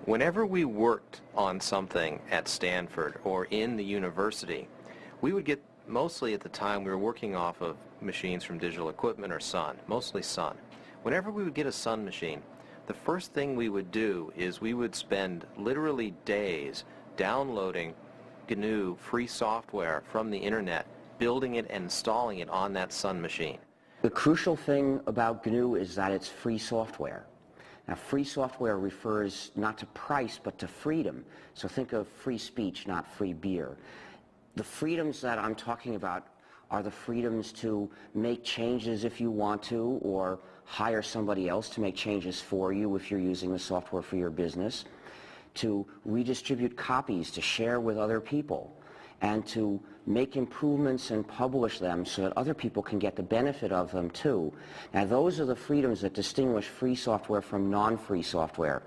Whenever we worked on something at Stanford or in the university, we would get, mostly at the time we were working off of machines from Digital Equipment or Sun, mostly Sun. Whenever we would get a Sun machine, the first thing we would do is we would spend literally days downloading GNU free software from the internet, building it and installing it on that Sun machine. The crucial thing about GNU is that it's free software. Now, free software refers not to price, but to freedom. So think of free speech, not free beer. The freedoms that I'm talking about are the freedoms to make changes if you want to, or hire somebody else to make changes for you if you're using the software for your business, to redistribute copies, to share with other people, and to make improvements and publish them so that other people can get the benefit of them too. Now, those are the freedoms that distinguish free software from non-free software.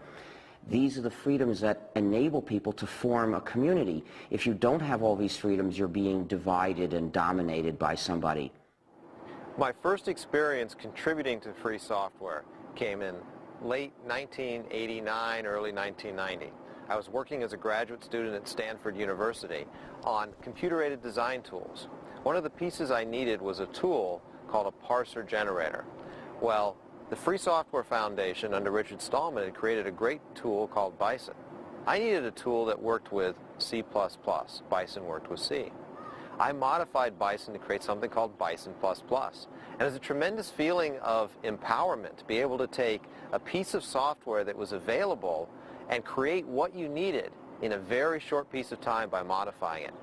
These are the freedoms that enable people to form a community. If you don't have all these freedoms, you're being divided and dominated by somebody. My first experience contributing to free software came in late 1989, early 1990. I was working as a graduate student at Stanford University on computer-aided design tools. One of the pieces I needed was a tool called a parser generator. Well, the Free Software Foundation under Richard Stallman had created a great tool called Bison. I needed a tool that worked with C++. Bison worked with C. I modified Bison to create something called Bison++. And it's a tremendous feeling of empowerment to be able to take a piece of software that was available and create what you needed in a very short piece of time by modifying it.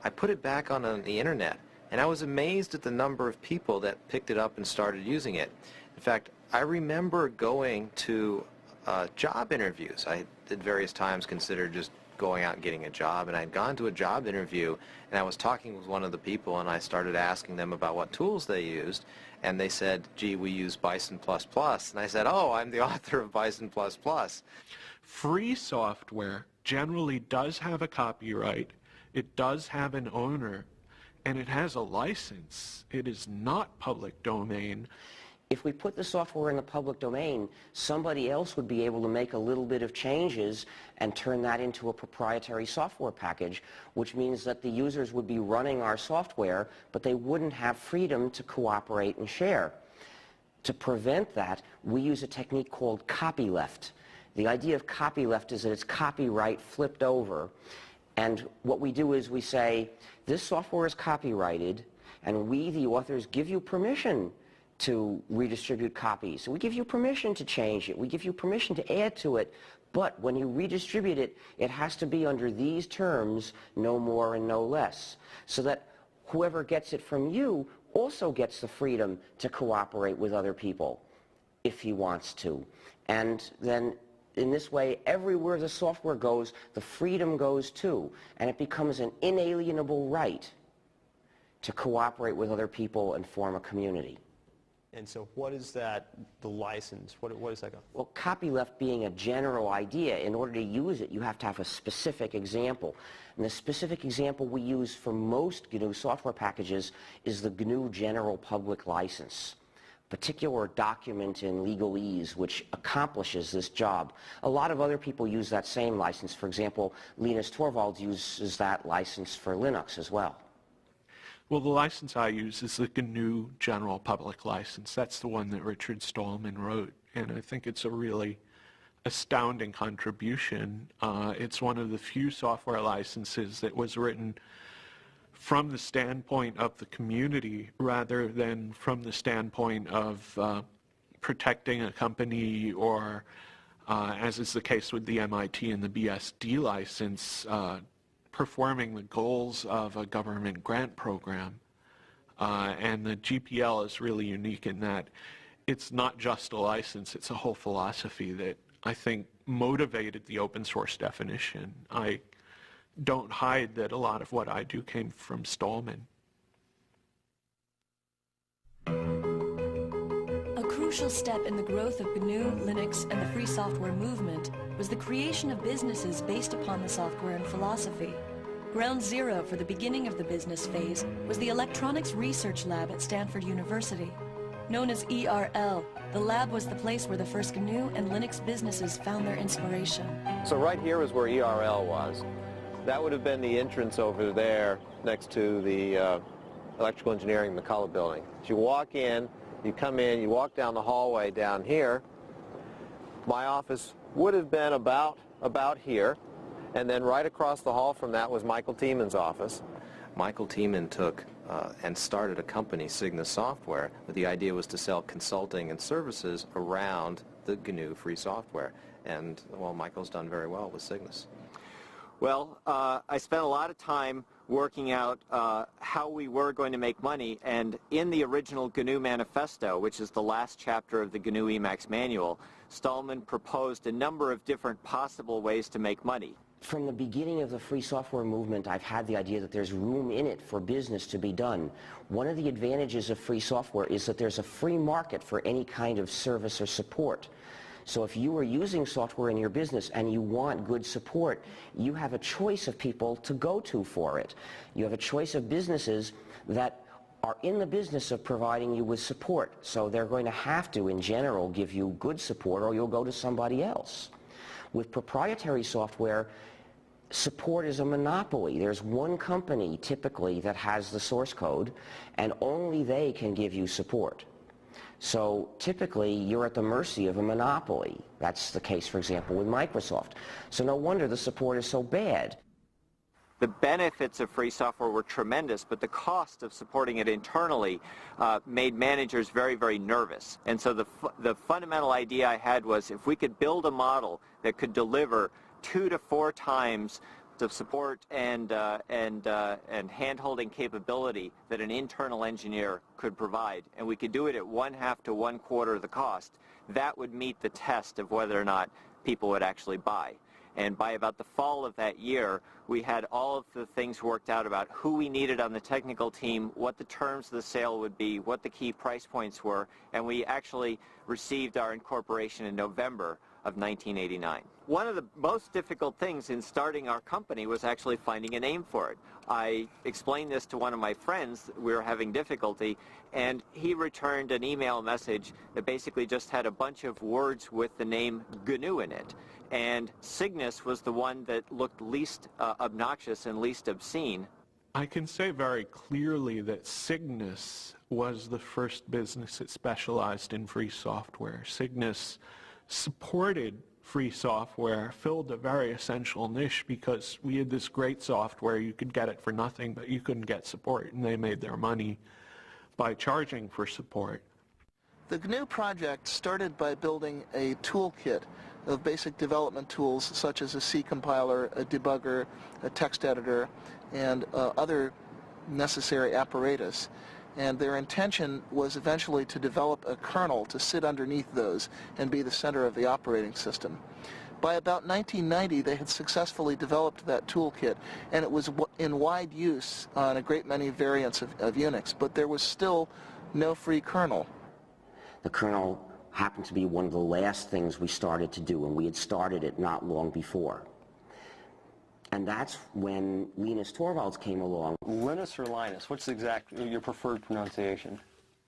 I put it back on the internet, and I was amazed at the number of people that picked it up and started using it. In fact, I remember going to job interviews. I at various times considered just going out and getting a job, and I'd gone to a job interview, and I was talking with one of the people, and I started asking them about what tools they used, and they said, gee, we use Bison++, and I said, oh, I'm the author of Bison++. Free software generally does have a copyright, it does have an owner, and it has a license. It is not public domain. If we put the software in the public domain, somebody else would be able to make a little bit of changes and turn that into a proprietary software package, which means that the users would be running our software, but they wouldn't have freedom to cooperate and share. To prevent that, we use a technique called copyleft. The idea of copyleft is that it's copyright flipped over, and what we do is we say, this software is copyrighted, and we, the authors, give you permission to redistribute copies. So we give you permission to change it. We give you permission to add to it. But when you redistribute it, it has to be under these terms, no more and no less, so that whoever gets it from you also gets the freedom to cooperate with other people if he wants to. And then in this way, everywhere the software goes, the freedom goes too, and it becomes an inalienable right to cooperate with other people and form a community. And so what is that, the license? What is that? Well, copyleft being a general idea, in order to use it, you have to have a specific example. And the specific example we use for most GNU software packages is the GNU General Public License, a particular document in legalese which accomplishes this job. A lot of other people use that same license. For example, Linus Torvalds uses that license for Linux as well. Well, the license I use is the GNU General Public License. That's the one that Richard Stallman wrote, and I think it's a really astounding contribution. It's one of the few software licenses that was written from the standpoint of the community rather than from the standpoint of protecting a company or, as is the case with the MIT and the BSD license, performing the goals of a government grant program. And the GPL is really unique in that it's not just a license, it's a whole philosophy that I think motivated the open source definition. I don't hide that a lot of what I do came from Stallman. A crucial step in the growth of GNU, Linux, and the free software movement was the creation of businesses based upon the software and philosophy. Ground zero for the beginning of the business phase was the Electronics Research Lab at Stanford University. Known as ERL, the lab was the place where the first GNU and Linux businesses found their inspiration. So right here is where ERL was. That would have been the entrance over there next to the Electrical Engineering McCullough building. As you walk in, you come in, you walk down the hallway down here. My office would have been about here, and then right across the hall from that was Michael Tiemann's office. Michael Tiemann took and started a company, Cygnus Software, but the idea was to sell consulting and services around the GNU free software. And, well, Michael's done very well with Cygnus. Well, I spent a lot of time working out how we were going to make money, and in the original GNU Manifesto, which is the last chapter of the GNU Emacs manual, Stallman proposed a number of different possible ways to make money. From the beginning of the free software movement, I've had the idea that there's room in it for business to be done. One of the advantages of free software is that there's a free market for any kind of service or support. So if you are using software in your business and you want good support, you have a choice of people to go to for it. You have a choice of businesses that are in the business of providing you with support. So they're going to have to, in general, give you good support, or you'll go to somebody else. With proprietary software, support is a monopoly. There's one company, typically, that has the source code, and only they can give you support. So typically, you're at the mercy of a monopoly. That's the case, for example, with Microsoft. So no wonder the support is so bad. The benefits of free software were tremendous, but the cost of supporting it internally made managers very, very nervous. And so the fundamental idea I had was, if we could build a model that could deliver 2 to 4 times the support and hand-holding capability that an internal engineer could provide, and we could do it at 1/2 to 1/4 the cost, that would meet the test of whether or not people would actually buy. And by about the fall of that year, we had all of the things worked out about who we needed on the technical team, what the terms of the sale would be, what the key price points were, and we actually received our incorporation in November of 1989. One of the most difficult things in starting our company was actually finding a name for it. I explained this to one of my friends. We were having difficulty, and he returned an email message that basically just had a bunch of words with the name GNU in it. And Cygnus was the one that looked least obnoxious and least obscene. I can say very clearly that Cygnus was the first business that specialized in free software. Cygnus supported free software, filled a very essential niche because we had this great software. You could get it for nothing, but you couldn't get support, and they made their money by charging for support. The GNU project started by building a toolkit of basic development tools such as a C compiler, a debugger, a text editor, and other necessary apparatus. And their intention was eventually to develop a kernel to sit underneath those and be the center of the operating system. By about 1990, they had successfully developed that toolkit, and it was in wide use on a great many variants of Unix, but there was still no free kernel. The kernel happened to be one of the last things we started to do, and we had started it not long before. And that's when Linus Torvalds came along. Linus or Linus? What's your preferred pronunciation?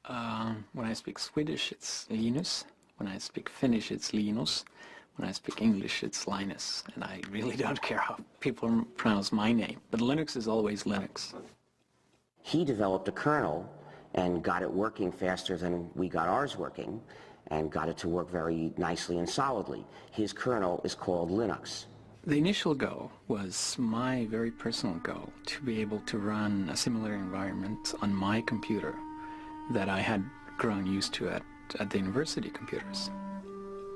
When I speak Swedish, it's Linus. When I speak Finnish, it's Linus. When I speak English, it's Linus. And I really don't care how people pronounce my name. But Linux is always Linux. He developed a kernel and got it working faster than we got ours working, and got it to work very nicely and solidly. His kernel is called Linux. The initial goal was my very personal goal, to be able to run a similar environment on my computer that I had grown used to at the university computers.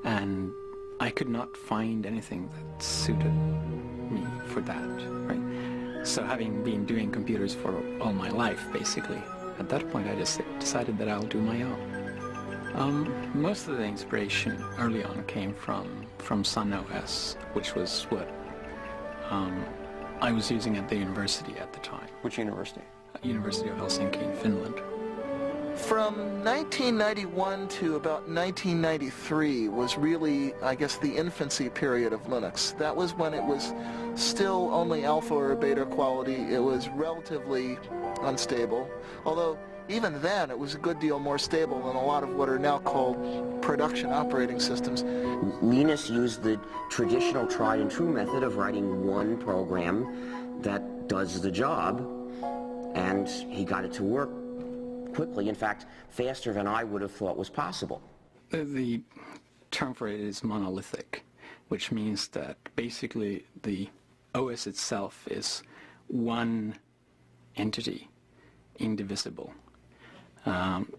And I could not find anything that suited me for that, right? So having been doing computers for all my life, basically, at that point I just decided that I'll do my own. Most of the inspiration early on came from Sun OS, which was what I was using at the university at the time. Which university? University of Helsinki in Finland. From 1991 to about 1993 was really, I guess, the infancy period of Linux. That was when it was still only alpha or beta quality. It was relatively unstable, although even then it was a good deal more stable than a lot of what are now called production operating systems. Linus used the traditional tried and true method of writing one program that does the job, and he got it to work quickly, in fact, faster than I would have thought was possible. The term for it is monolithic, which means that basically the OS itself is one entity, indivisible,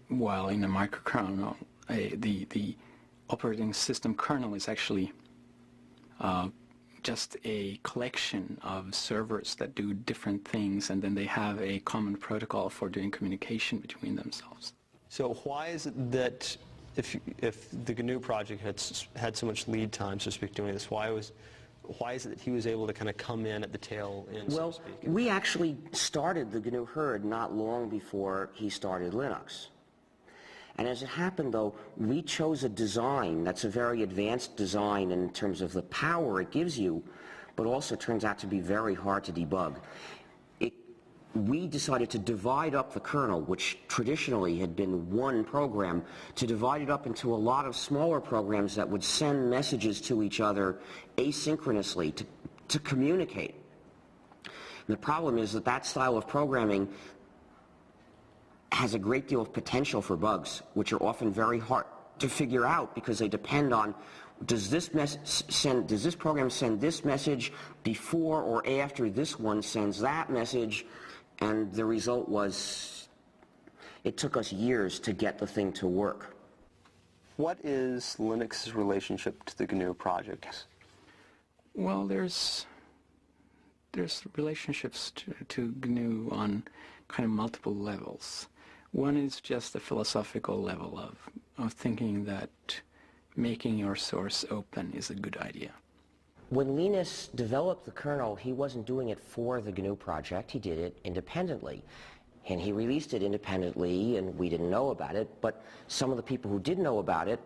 while in a microkernel, the operating system kernel is actually just a collection of servers that do different things, and then they have a common protocol for doing communication between themselves. So why is it that if the GNU project had so much lead time, so to speak, doing this, why is it that he was able to kind of come in at the tail end, so to speak? We actually started the GNU herd not long before he started Linux. And as it happened, though, we chose a design that's a very advanced design in terms of the power it gives you, but also turns out to be very hard to debug. We decided to divide up the kernel, which traditionally had been one program, to divide it up into a lot of smaller programs that would send messages to each other asynchronously to communicate. And the problem is that that style of programming has a great deal of potential for bugs, which are often very hard to figure out because they depend on does this program send this message before or after this one sends that message. And the result was, it took us years to get the thing to work. What is Linux's relationship to the GNU project? Well, there's relationships to GNU on kind of multiple levels. One is just the philosophical level of thinking that making your source open is a good idea. When Linus developed the kernel, he wasn't doing it for the GNU project. He did it independently. And he released it independently, and we didn't know about it. But some of the people who did know about it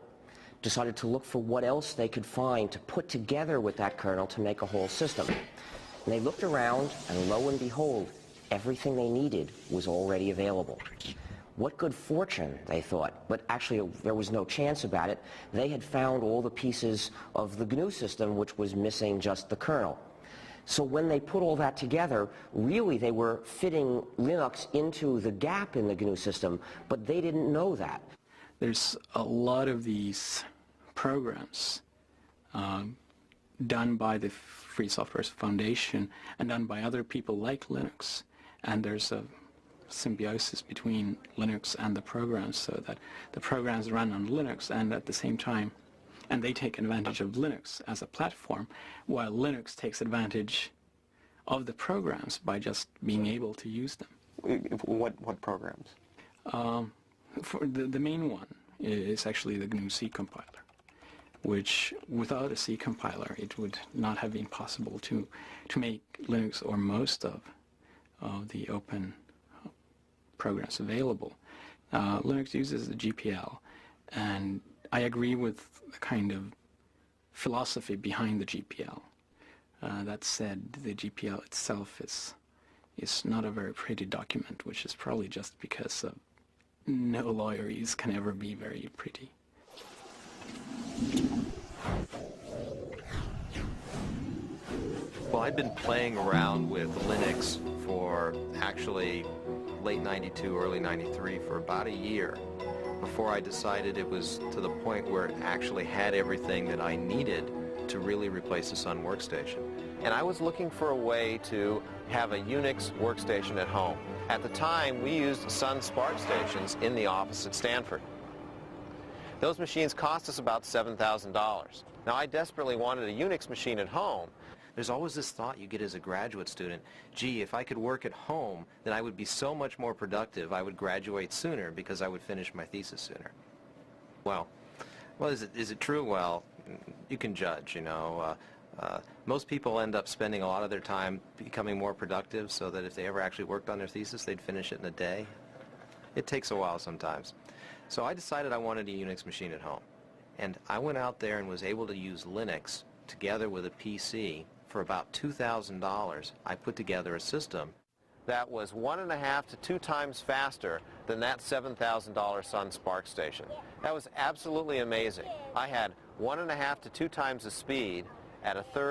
decided to look for what else they could find to put together with that kernel to make a whole system. And they looked around, and lo and behold, everything they needed was already available. What good fortune, they thought, but actually there was no chance about it. They had found all the pieces of the GNU system, which was missing just the kernel. So when they put all that together, really they were fitting Linux into the gap in the GNU system, but they didn't know that. There's a lot of these programs done by the Free Software Foundation and done by other people like Linux, and there's a symbiosis between Linux and the programs, so that the programs run on Linux and at the same time, and they take advantage of Linux as a platform, while Linux takes advantage of the programs by just being able to use them. What programs? For the main one is actually the GNU C compiler, which without a C compiler it would not have been possible to make Linux or most of the open programs available. Linux uses the GPL, and I agree with the kind of philosophy behind the GPL. That said, the GPL itself is not a very pretty document, which is probably just because no lawyers can ever be very pretty. Well, I'd been playing around with Linux for actually late 92, early 93 for about a year before I decided it was to the point where it actually had everything that I needed to really replace the Sun workstation. And I was looking for a way to have a Unix workstation at home. At the time, we used Sun Spark stations in the office at Stanford. Those machines cost us about $7,000. Now, I desperately wanted a Unix machine at home. There's always this thought you get as a graduate student, gee, if I could work at home, then I would be so much more productive. I would graduate sooner because I would finish my thesis sooner. Well, is it true? Well, you can judge, you know. Most people end up spending a lot of their time becoming more productive so that if they ever actually worked on their thesis, they'd finish it in a day. It takes a while sometimes. So I decided I wanted a Unix machine at home. And I went out there and was able to use Linux together with a PC. For about $2,000, I put together a system that was 1.5 to 2 times faster than that $7,000 Sun Spark station. That was absolutely amazing. I had 1.5 to 2 times the speed at a third